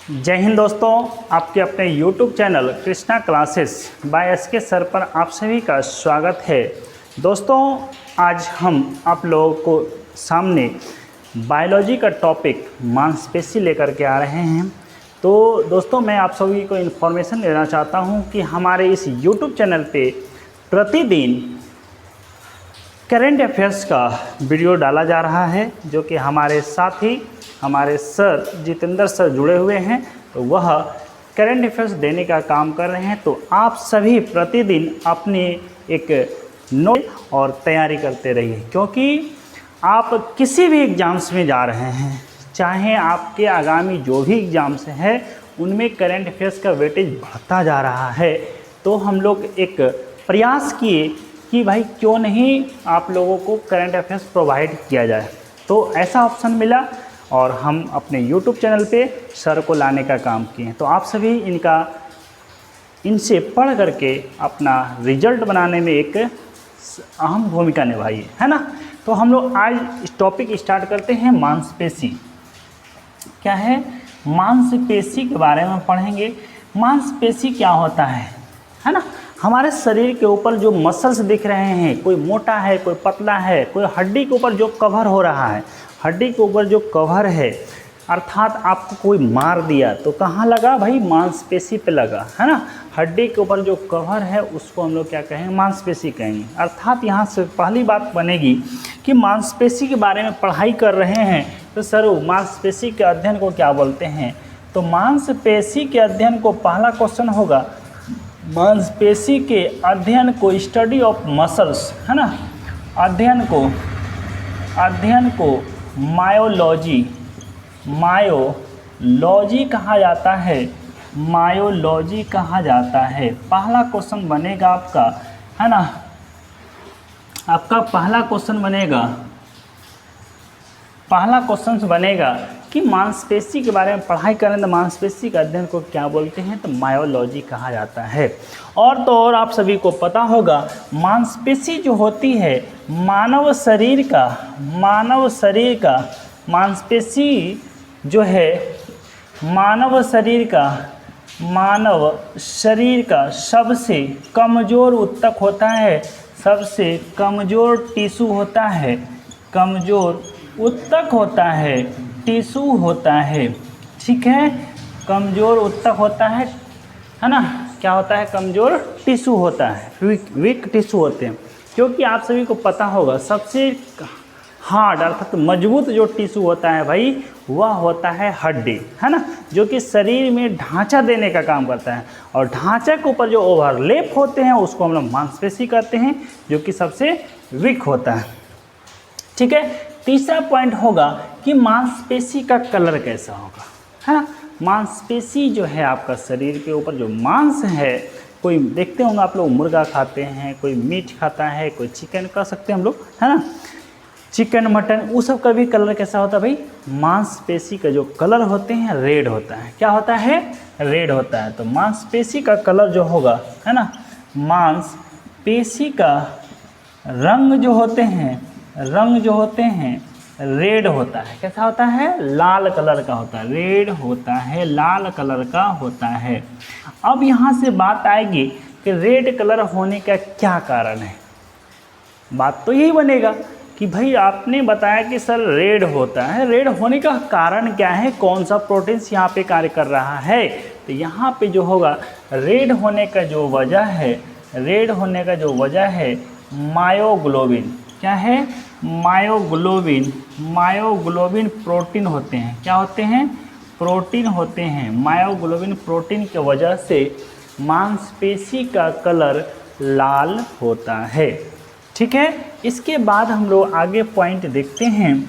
जय हिंद दोस्तों, आपके अपने YouTube channel Krishna classes by SK sir पर आप सभी का स्वागत है। दोस्तों, आज हम आप लोगों को सामने बायोलॉजी का टॉपिक मांसपेशी लेकर के आ रहे हैं। तो दोस्तों, मैं आप सभी को इन्फॉर्मेशन देना चाहता हूं कि हमारे इस YouTube चैनल पे प्रतिदिन करंट अफेयर्स का वीडियो डाला जा रहा है, जो कि हमारे साथी हमारे सर जितेंद्र सर जुड़े हुए हैं। तो वह करंट अफेयर्स देने का काम कर रहे हैं। तो आप सभी प्रतिदिन अपनी एक नोट और तैयारी करते रहिए, क्योंकि आप किसी भी एग्ज़ाम्स में जा रहे हैं, चाहे आपके आगामी जो भी एग्ज़ाम्स हैं उनमें करंट अफेयर्स का वेटेज बढ़ता जा रहा है। तो हम लोग एक प्रयास किए कि भाई क्यों नहीं आप लोगों को करंट अफेयर्स प्रोवाइड किया जाए। तो ऐसा ऑप्शन मिला और हम अपने YouTube चैनल पे सर को लाने का काम किए। तो आप सभी इनसे पढ़ करके अपना रिजल्ट बनाने में एक अहम भूमिका निभाइए, है ना। तो हम लोग आज इस टॉपिक स्टार्ट करते हैं। मांसपेशी क्या है, मांसपेशी के बारे में पढ़ेंगे। मांसपेशी क्या होता है ना। हमारे शरीर के ऊपर जो मसल्स दिख रहे हैं, कोई मोटा है, कोई पतला है, कोई हड्डी के ऊपर जो कवर हो रहा है, हड्डी के ऊपर जो कवर है, अर्थात आपको कोई मार दिया तो कहाँ लगा भाई, मांसपेशी पे लगा, है ना। हड्डी के ऊपर जो कवर है उसको हम लोग क्या कहेंगे, मांसपेशी कहेंगे। अर्थात यहाँ से पहली बात बनेगी कि मांसपेशी के बारे में पढ़ाई कर रहे हैं तो सर मांसपेशी के अध्ययन को क्या बोलते हैं। तो मांसपेशी के अध्ययन को पहला क्वेश्चन होगा, मांसपेशी के अध्ययन को स्टडी ऑफ मसल्स, है ना, अध्ययन को मायोलॉजी कहा जाता है, मायोलॉजी कहा जाता है। पहला क्वेश्चन बनेगा आपका, है ना, आपका पहला क्वेश्चन बनेगा कि मांसपेशी के बारे में पढ़ाई करें तो मांसपेशी के अध्ययन को क्या बोलते हैं, तो मायोलॉजी कहा जाता है। और तो और आप सभी को पता होगा, मांसपेशी जो होती है मानव शरीर मांसपेशी जो है मानव शरीर का सबसे कमज़ोर ऊतक होता है, सबसे कमज़ोर टिश्यू होता है, कमज़ोर ऊतक होता है, टिश्यू होता है, ठीक है। कमज़ोर ऊतक होता है ना, क्या होता है, कमज़ोर टिश्यू होता है, वीक टिश्यू होते हैं। क्योंकि आप सभी को पता होगा सबसे हार्ड अर्थात मजबूत जो टिश्यू होता है भाई, वह होता है हड्डी, है ना, जो कि शरीर में ढांचा देने का काम करता है। और ढांचे के ऊपर जो ओवरलैप होते हैं उसको हम लोग मांसपेशी कहते हैं, जो कि सबसे वीक होता है, ठीक है। तीसरा पॉइंट होगा कि मांसपेशी का कलर कैसा होगा, है ना। मांसपेशी जो है आपका शरीर के ऊपर जो मांस है, कोई देखते होंगे आप लोग मुर्गा खाते हैं, कोई मीट खाता है, कोई चिकन कह सकते हैं हम लोग, है ना, चिकन मटन, वो सब का भी कलर कैसा होता है भाई, मांसपेशी का जो कलर होते हैं रेड होता है। क्या होता है, रेड होता है। तो मांसपेशी का कलर जो होगा, है ना, मांसपेशी का रंग जो होते हैं रेड होता है। कैसा होता है, लाल कलर का होता है, रेड होता है, लाल कलर का होता है। अब यहाँ से बात आएगी कि रेड कलर होने का क्या कारण है। बात तो यही बनेगा कि भाई आपने बताया कि सर रेड होता है, रेड होने का कारण क्या है, कौन सा प्रोटीन्स यहाँ पे कार्य कर रहा है। तो यहाँ पे जो होगा रेड होने का जो वजह है मायोग्लोबिन। क्या है, मायोग्लोबिन प्रोटीन होते हैं। क्या होते हैं, प्रोटीन होते हैं। मायोग्लोबिन प्रोटीन की वजह से मांसपेशी का कलर लाल होता है, ठीक है। इसके बाद हम लोग आगे पॉइंट देखते हैं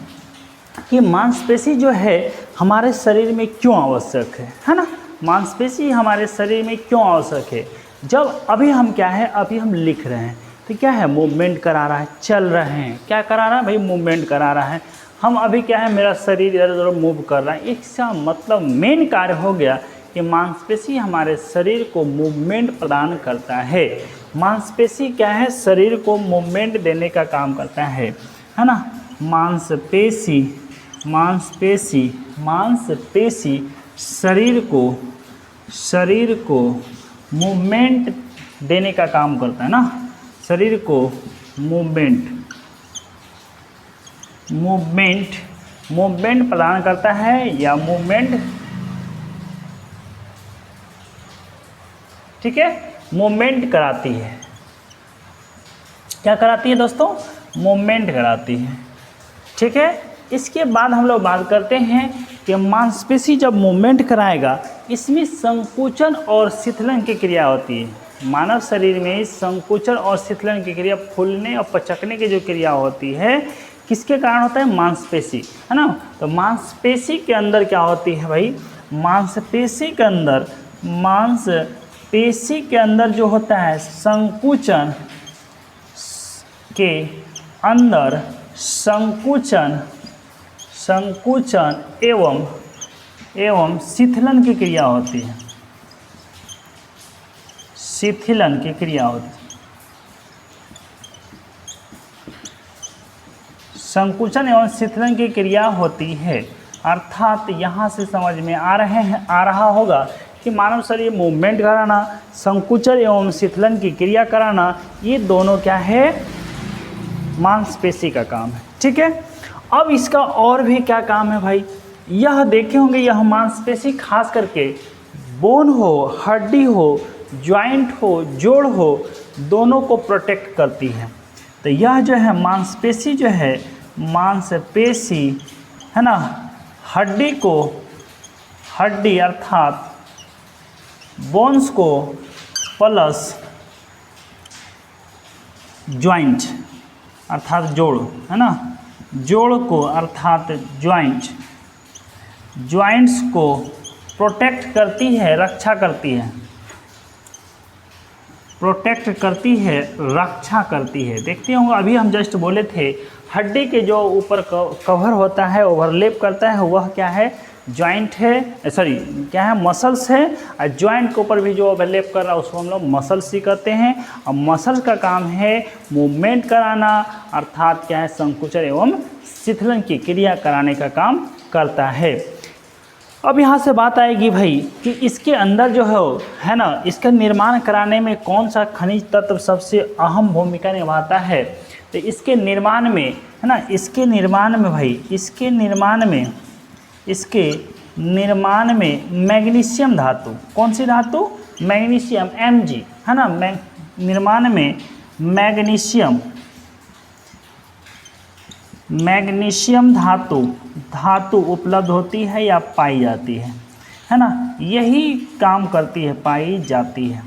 कि मांसपेशी जो है हमारे शरीर में क्यों आवश्यक है ना। मांसपेशी हमारे शरीर में क्यों आवश्यक है, जब अभी हम क्या है, अभी हम लिख रहे हैं तो क्या है, मूवमेंट करा रहा है, चल रहे हैं, क्या करा रहा है भाई, मूवमेंट करा रहा है। हम अभी क्या है, मेरा शरीर इधर उधर मूव कर रहा है। इसका मतलब मेन कार्य हो गया कि मांसपेशी हमारे शरीर को मूवमेंट प्रदान करता है। मांसपेशी क्या है, शरीर को मूवमेंट देने का काम करता है ना। मांसपेशी शरीर को मूवमेंट देने का काम करता है ना, शरीर को मूवमेंट प्रदान करता है या मूवमेंट, ठीक है, मूवमेंट कराती है। क्या कराती है दोस्तों? मूवमेंट कराती है, ठीक है। इसके बाद हम लोग बात करते हैं कि मांसपेशी जब मूवमेंट कराएगा इसमें संकुचन और शिथिलन की क्रिया होती है। मानव शरीर में संकुचन और शिथिलन की क्रिया, फूलने और पचकने की जो क्रिया होती है किसके कारण होता है? मांसपेशी, है ना। तो मांसपेशी के अंदर क्या होती है भाई? मांसपेशी के अंदर जो होता है संकुचन के अंदर संकुचन एवं शिथिलन की क्रिया होती है। शिथिलन की क्रिया होती है। संकुचन एवं शिथिलन की क्रिया होती है। अर्थात यहाँ से समझ में आ रहा होगा कि मानव शरीर मूवमेंट कराना, संकुचन एवं शिथिलन की क्रिया कराना, ये दोनों क्या है? मांसपेशी का काम है, ठीक है। अब इसका और भी क्या काम है भाई? यह देखे होंगे, यह मांसपेशी खास करके बोन हो, हड्डी हो, ज्वाइंट हो, जोड़ हो, दोनों को प्रोटेक्ट करती है। तो यह जो है मांसपेशी जो है, मांसपेशी है ना, हड्डी अर्थात बोन्स को प्लस ज्वाइंट अर्थात जोड़, है ना, जोड़ को अर्थात ज्वाइंट्स को प्रोटेक्ट करती है, रक्षा करती है, रक्षा करती है। देखते होंगे अभी हम जस्ट बोले थे हड्डी के जो ऊपर कवर होता है, ओवरलैप करता है, वह क्या है? जॉइंट है, सॉरी क्या है? मसल्स है। और जॉइंट के ऊपर भी जो ओवरलैप कर रहा है उसको हम लोग मसल्स ही कहते हैं। और मसल्स का काम है मूवमेंट कराना, अर्थात क्या है? संकुचन एवं शिथिलन की क्रिया कराने का काम करता है। अब यहाँ से बात आएगी भाई कि इसके अंदर जो है ना, इसका निर्माण कराने में कौन सा खनिज तत्व सबसे अहम भूमिका निभाता है? तो इसके निर्माण में, है ना, इसके निर्माण में मैग्नीशियम धातु, कौन सी धातु? मैग्नीशियम, Mg, है ना। निर्माण में मैग्नीशियम धातु उपलब्ध होती है या पाई जाती है ना। यही काम करती है, पाई जाती है।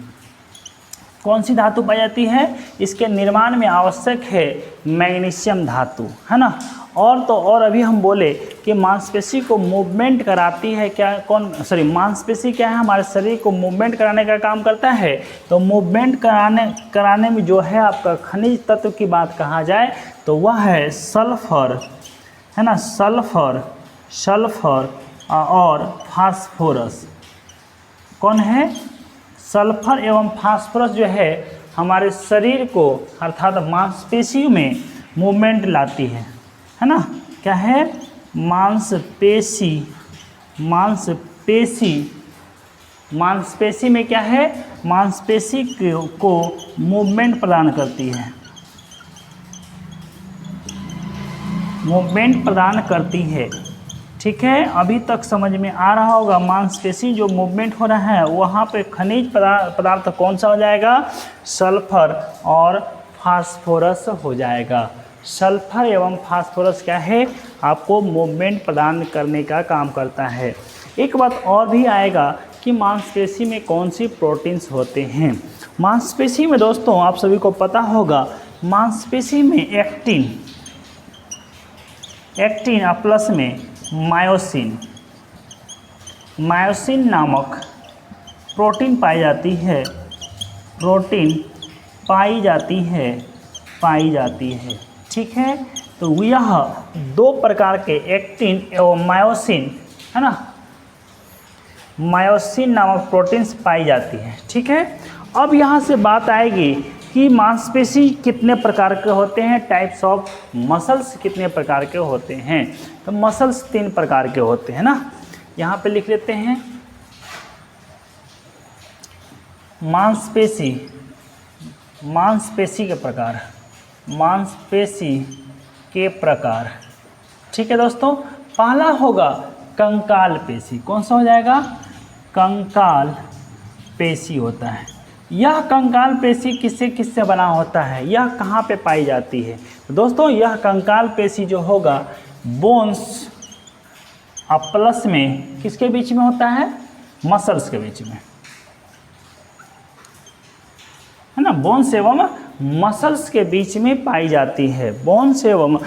कौन सी धातु पाई जाती है? इसके निर्माण में आवश्यक है मैग्नीशियम धातु, है ना। और तो और अभी हम बोले कि मांसपेशी को मूवमेंट कराती है, मांसपेशी क्या है? हमारे शरीर को मूवमेंट कराने का काम करता है। तो मूवमेंट कराने में जो है आपका खनिज तत्व की बात कहा जाए तो वह है सल्फर, है ना, सल्फर और फास्फोरस। कौन है? सल्फर एवं फास्फोरस जो है हमारे शरीर को अर्थात मांसपेशियों में मूवमेंट लाती है ना। क्या है? मांसपेशी में क्या है? मांसपेशी को मूवमेंट प्रदान करती है, ठीक है। अभी तक समझ में आ रहा होगा। मांसपेशी जो मूवमेंट हो रहा है वहाँ पे खनिज पदार्थ कौन सा हो जाएगा? सल्फर और फास्फोरस हो जाएगा। सल्फर एवं फास्फोरस क्या है? आपको मूवमेंट प्रदान करने का काम करता है। एक बात और भी आएगा कि मांसपेशी में कौन सी प्रोटीन्स होते हैं। मांसपेशी में दोस्तों आप सभी को पता होगा, मांसपेशी में एक्टिन और प्लस में मायोसिन नामक प्रोटीन पाई जाती है, ठीक है। तो यह दो प्रकार के एक्टिन एवं मायोसिन, है ना, मायोसिन नामक प्रोटीन्स पाई जाती है, ठीक है। अब यहाँ से बात आएगी कि मांसपेशी कितने प्रकार के होते हैं, टाइप्स ऑफ मसल्स कितने प्रकार के होते हैं। तो मसल्स 3 प्रकार के होते हैं ना। यहाँ पे लिख लेते हैं मांसपेशी, मांसपेशी के प्रकार, मांसपेशी के प्रकार। ठीक है दोस्तों, पहला होगा कंकाल पेशी। कौन सा हो जाएगा? कंकाल पेशी होता है। यह कंकाल पेशी किससे किससे बना होता है? यह कहाँ पे पाई जाती है? दोस्तों यह कंकाल पेशी जो होगा बोन्स प्लस में किसके बीच में होता है? मसल्स के बीच में, है ना। बोन्स एवं मसल्स के बीच में पाई जाती है, बोन्स एवं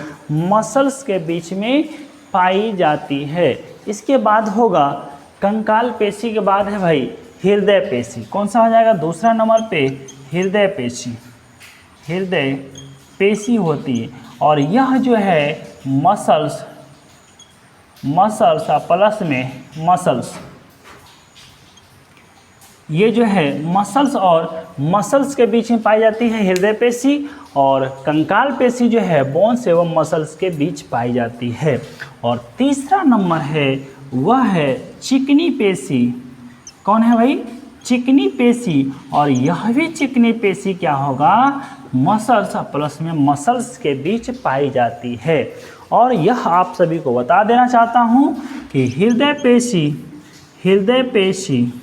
मसल्स के बीच में पाई जाती है। इसके बाद होगा कंकाल पेशी के बाद है भाई हृदय पेशी। कौन सा हो जाएगा? दूसरा नंबर पे हृदय पेशी, हृदय पेशी होती है। और यह जो है मसल्स प्लस में मसल्स, ये जो है मसल्स और मसल्स के बीच में पाई जाती है हृदय पेशी। और कंकाल पेशी जो है बोन्स एवं मसल्स के बीच पाई जाती है। और तीसरा नंबर है वह है चिकनी पेशी। कौन है भाई? चिकनी पेशी। और यह भी चिकनी पेशी क्या होगा? मसल्स प्लस में मसल्स के बीच पाई जाती है। और यह आप सभी को बता देना चाहता हूँ कि हृदय पेशी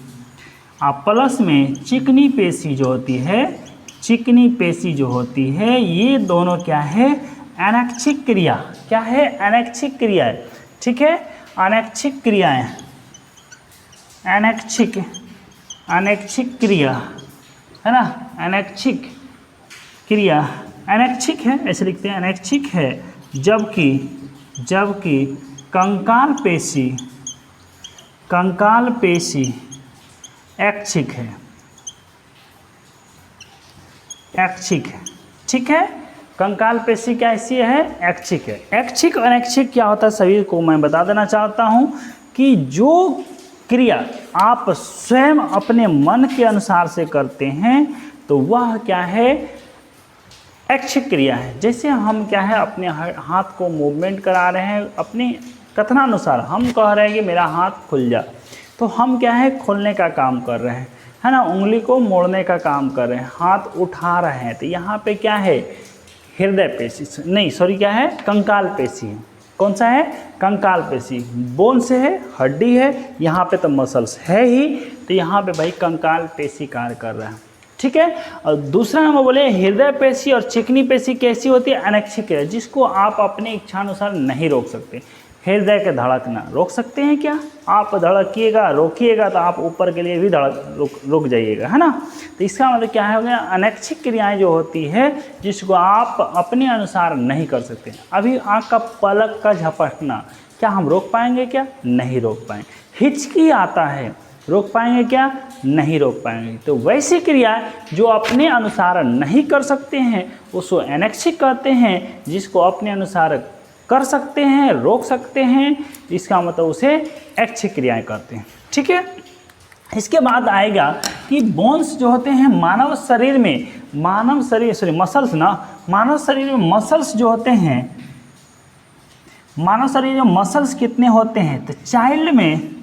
प्लस में चिकनी पेशी जो होती है, चिकनी पेशी जो होती है, ये दोनों क्या है? अनैच्छिक क्रिया। क्या है? अनैच्छिक क्रिया है। ठीक है, अनैच्छिक क्रियाएं, अनैच्छिक क्रिया, है ना। अनैच्छिक क्रिया, अनैच्छिक है, ऐसे लिखते हैं अनैच्छिक है। जबकि कंकाल पेशी ऐच्छिक है, ऐच्छिक है। ठीक है, कंकाल पेशी क्या ऐसी है? ऐच्छिक है। ऐच्छिक और अनैच्छिक क्या होता है सभी को मैं बता देना चाहता हूँ कि जो क्रिया आप स्वयं अपने मन के अनुसार से करते हैं तो वह क्या है? ऐच्छिक क्रिया है। जैसे हम क्या है अपने हाथ को मूवमेंट करा रहे हैं, अपने कथनानुसार हम कह रहे हैं कि मेरा हाथ खुल जा, तो हम क्या है खोलने का काम कर रहे हैं, है ना। उंगली को मोड़ने का काम कर रहे हैं, हाथ उठा रहे हैं, तो यहाँ पे क्या है? हृदय पेशी, नहीं सॉरी, क्या है? कंकाल पेशी। कौन सा है? कंकाल पेशी। बोन से है, हड्डी है, यहाँ पे तो मसल्स है ही, तो यहाँ पे भाई कंकाल पेशी कार्य कर रहा है। ठीक है। और दूसरा नंबर बोले हृदय पेशी और चिकनी पेशी कैसी होती है? अनैच्छिक है, जिसको आप अपने इच्छानुसार नहीं रोक सकते। हृदय के धड़कना रोक सकते हैं क्या? आप धड़किएगा, रोकिएगा तो आप ऊपर के लिए भी रुक जाइएगा, है ना। तो इसका मतलब क्या है? अनैच्छिक क्रियाएं जो होती है जिसको आप अपने अनुसार नहीं कर सकते। अभी आँख का पलक का झपकना क्या हम रोक पाएंगे क्या? नहीं रोक पाएंगे। हिचकी आता है, रोक पाएंगे क्या? नहीं रोक पाएंगे। तो वैसी क्रिया जो अपने अनुसार नहीं कर सकते हैं उसको अनैच्छिक कहते हैं, जिसको अपने अनुसार कर सकते हैं, रोक सकते हैं, इसका मतलब उसे ऐच्छिक क्रियाएं कहते हैं। ठीक है। इसके बाद आएगा कि बोन्स जो होते हैं मानव शरीर में, मानव शरीर में मसल्स जो होते हैं, मानव शरीर में मसल्स कितने होते हैं? तो चाइल्ड में,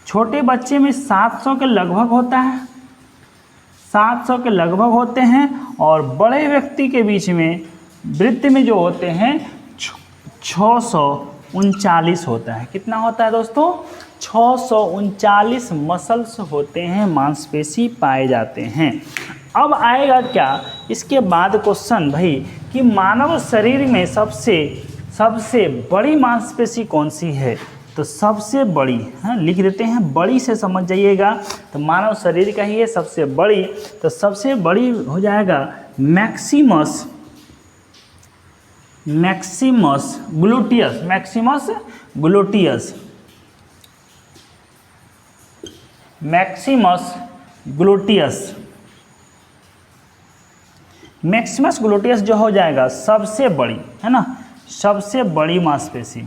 छोटे बच्चे में 700 के लगभग होता है, 700 के लगभग होते हैं। और बड़े व्यक्ति के बीच में, वृद्ध में जो होते हैं 639 होता है। कितना होता है दोस्तों? 639 मसल्स होते हैं, मांसपेशी पाए जाते हैं। अब आएगा क्या इसके बाद क्वेश्चन भाई कि मानव शरीर में सबसे बड़ी मांसपेशी कौन सी है? तो सबसे बड़ी, हाँ लिख देते हैं, बड़ी से समझ जाइएगा। तो मानव शरीर का ही है सबसे बड़ी, तो सबसे बड़ी हो जाएगा Maximus gluteus, Maximus gluteus, Maximus gluteus जो हो जाएगा सबसे बड़ी, है ना, सबसे बड़ी मांसपेशी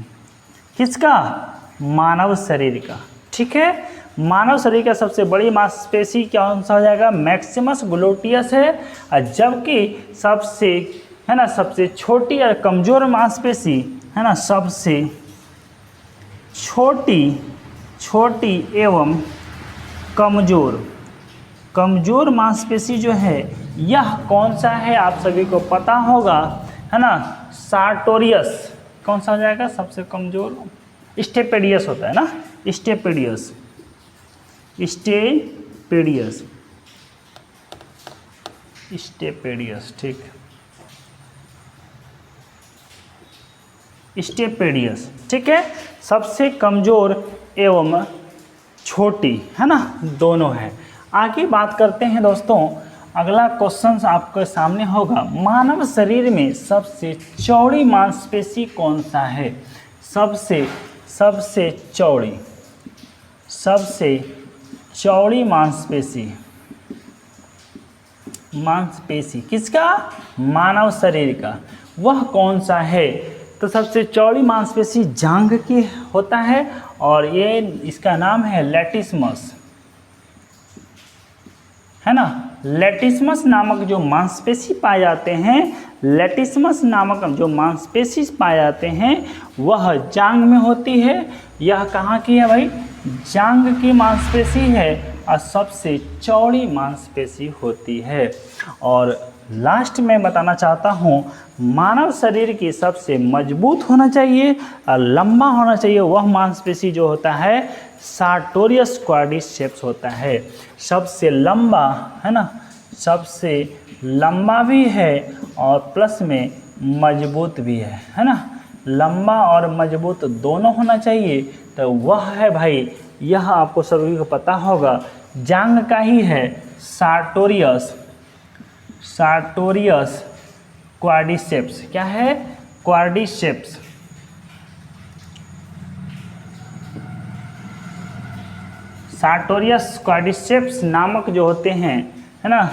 किसका? मानव शरीर का। ठीक है, मानव शरीर का सबसे बड़ी मांसपेशी कौन सा हो जाएगा? मैक्सिमस ग्लूटियस है। और जबकि सबसे, है ना, सबसे छोटी और कमज़ोर मांसपेशी, है ना, सबसे छोटी छोटी एवं कमज़ोर, कमज़ोर मांसपेशी जो है यह कौन सा है, आप सभी को पता होगा, है ना, सार्टोरियस। कौन सा हो जाएगा सबसे कमज़ोर? स्टेपेडियस होता है ना, स्टेपेडियस, स्टेपेडियस, स्टेपेडियस, ठीक, स्टेपेडियस, ठीक है। सबसे कमज़ोर एवं छोटी, है ना, दोनों है। आगे बात करते हैं दोस्तों, अगला क्वेश्चन आपके सामने होगा, मानव शरीर में सबसे चौड़ी मांसपेशी कौन सा है? सबसे चौड़ी, सबसे चौड़ी मांसपेशी किसका? मानव शरीर का। वह कौन सा है? तो सबसे चौड़ी मांसपेशी जांघ की होता है और ये इसका नाम है लेटिसमस, है ना। लेटिसमस नामक जो मांसपेशी पाए जाते हैं, लेटिसमस नामक जो मांसपेशी पाए जाते हैं वह जांघ में होती है। यह कहाँ की है भाई? जांघ की मांसपेशी है और सबसे चौड़ी मांसपेशी होती है। और लास्ट में बताना चाहता हूँ, मानव शरीर की सबसे मजबूत होना चाहिए और लंबा होना चाहिए वह मांसपेशी जो होता है सार्टोरियस क्वाड्रिसेप्स होता है। सबसे लंबा, है ना, सबसे लंबा भी है और प्लस में मजबूत भी है ना। लंबा और मजबूत दोनों होना चाहिए। तो वह है भाई, यह आपको सभी को पता होगा, जांघ का ही है सार्टोरियस क्वाड्रिसेप्स। क्या है? क्वाड्रिसेप्स। सार्टोरियस क्वाड्रिसेप्स नामक जो होते हैं, है ना,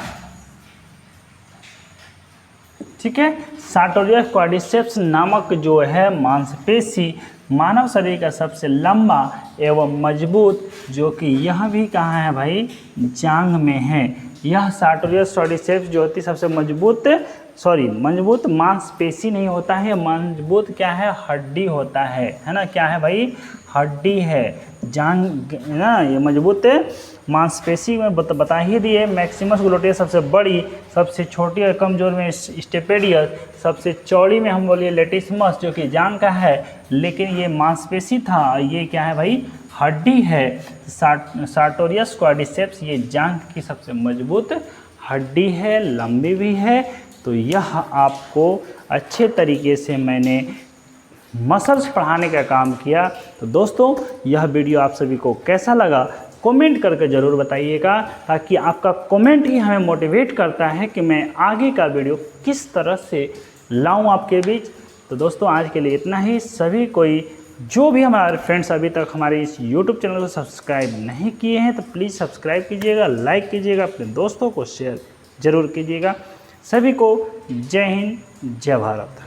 ठीक है। सार्टोरियस क्वाड्रिसेप्स नामक जो है मांसपेशी मानव शरीर का सबसे लंबा एवं मजबूत, जो कि यह भी कहाँ है भाई? जांघ में है। यह सार्टोरियस क्वाड्रिसेप्स जो होती है सबसे मजबूत मांसपेशी नहीं होता है, मजबूत क्या है? हड्डी होता है ना। क्या है भाई? हड्डी है। जांघ ना, ये मजबूत मांसपेशी में बता ही दिए। मैक्सिमस ग्लूटेस सबसे बड़ी, सबसे छोटी और कमजोर में स्टेपेडियस, सबसे चौड़ी में हम बोलिए लेटिसमस जो कि जांघ का है, लेकिन ये मांसपेशी था, ये क्या है भाई? हड्डी है। सार्टोरियस क्वाड्रिसेप्स ये जांघ की सबसे मजबूत हड्डी है, लंबी भी है। तो यह आपको अच्छे तरीके से मैंने मसल्स पढ़ाने का काम किया। तो दोस्तों, यह वीडियो आप सभी को कैसा लगा कमेंट करके ज़रूर बताइएगा, ताकि आपका कमेंट ही हमें मोटिवेट करता है कि मैं आगे का वीडियो किस तरह से लाऊं आपके बीच। तो दोस्तों, आज के लिए इतना ही। सभी कोई जो भी हमारे फ्रेंड्स अभी तक हमारे इस YouTube चैनल को सब्सक्राइब नहीं किए हैं तो प्लीज़ सब्सक्राइब कीजिएगा, लाइक कीजिएगा, अपने दोस्तों को शेयर ज़रूर कीजिएगा। सभी को जय हिंद, जय भारत।